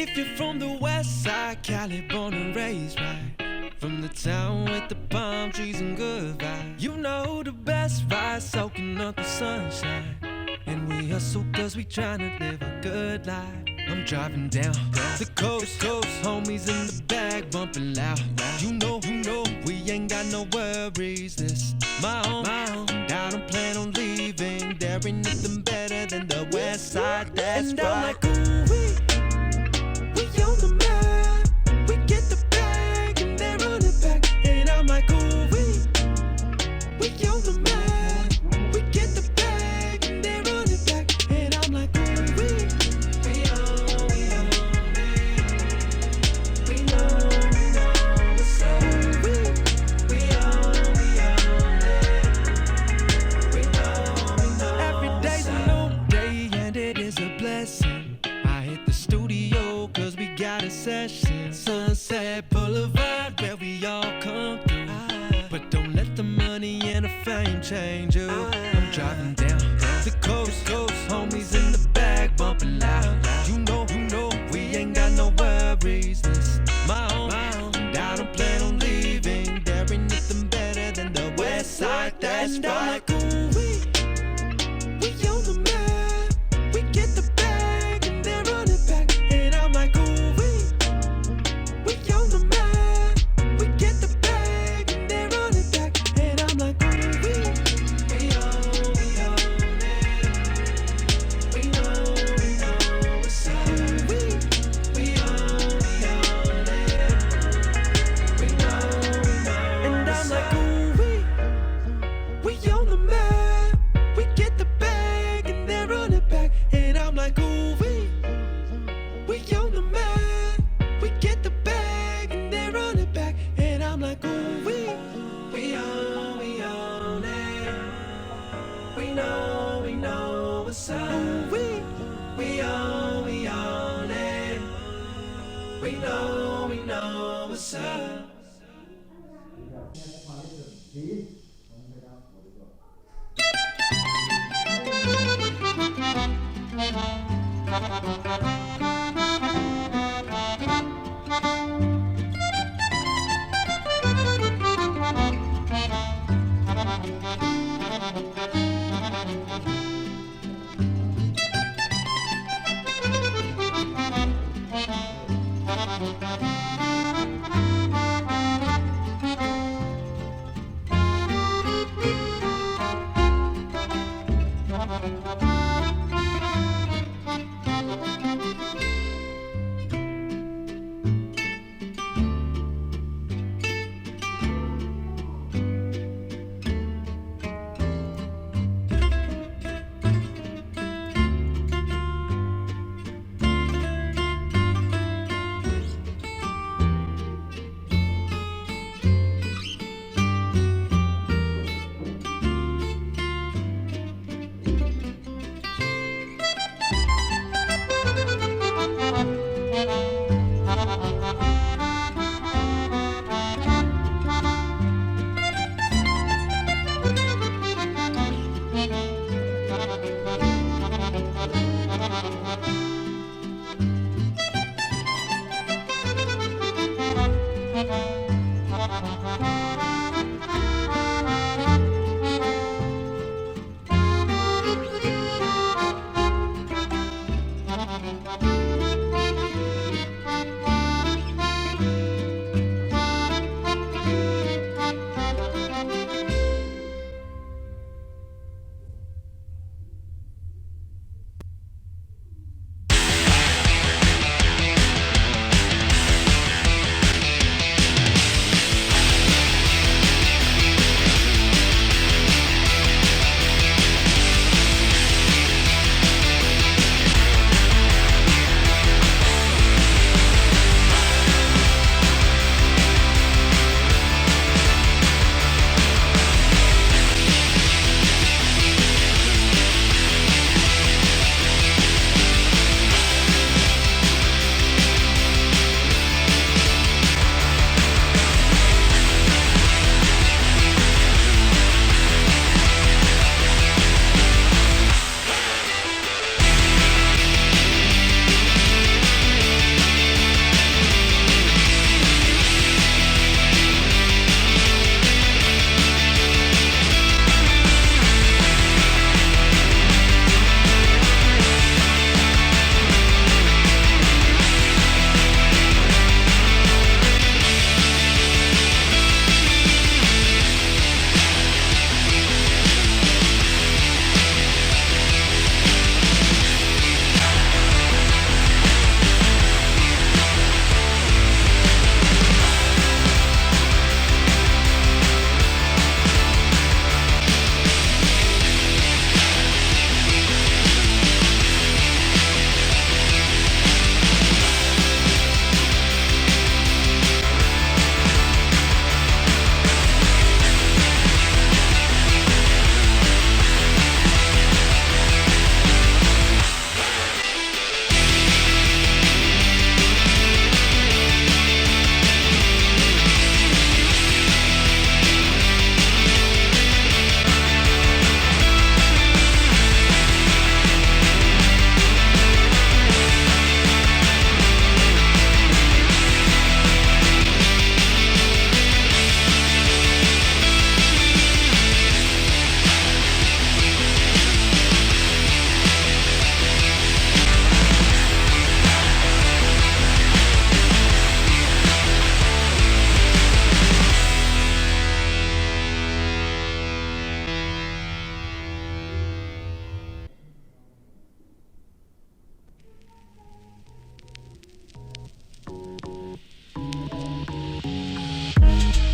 If you're from the west side, Cali, born and raised, right? From the town with the palm trees and good vibes. You know the best ride, soaking up the sunshine. And we hustle cause we tryna live a good life. I'm driving down the coast, homies in the back bumping loud. You know, we ain't got no worries. This my home, and I don't plan on leaving. There ain't nothing better than the west side, that's and right. I'm like, ooh, we on the map. We get the bag and then run it back. And I'm like, ooh, we on the map. We get the bag and then run it back. And I'm like, ooh, we on it. We know what's up. We on it. We know. Every day's a new day and it is a blessing. I hit the studio cause we got a session. Sunset Boulevard where we all come through. But don't let the money and the fame change you. I'm driving down the coast, homies in the back bumping loud. You know, we ain't got no worries. This my home, and I don't plan on leaving. There ain't nothing better than the west side, that's and right. I'm like, ooh, we on the map. We get the bag and then run it back. And I'm like, ooh, we on the map. We get the bag and then run it back. And I'm like, ooh, we on it. We know what's up. We on it. We know. And I'm like, ooh, we on the map. We get the bag and then run it back. And I'm like, ooh, we on the map. We get the bag and then run it back. And I'm like, ooh, we on it. We know what's up. Ooh, we on it. We know what's up. Tchau.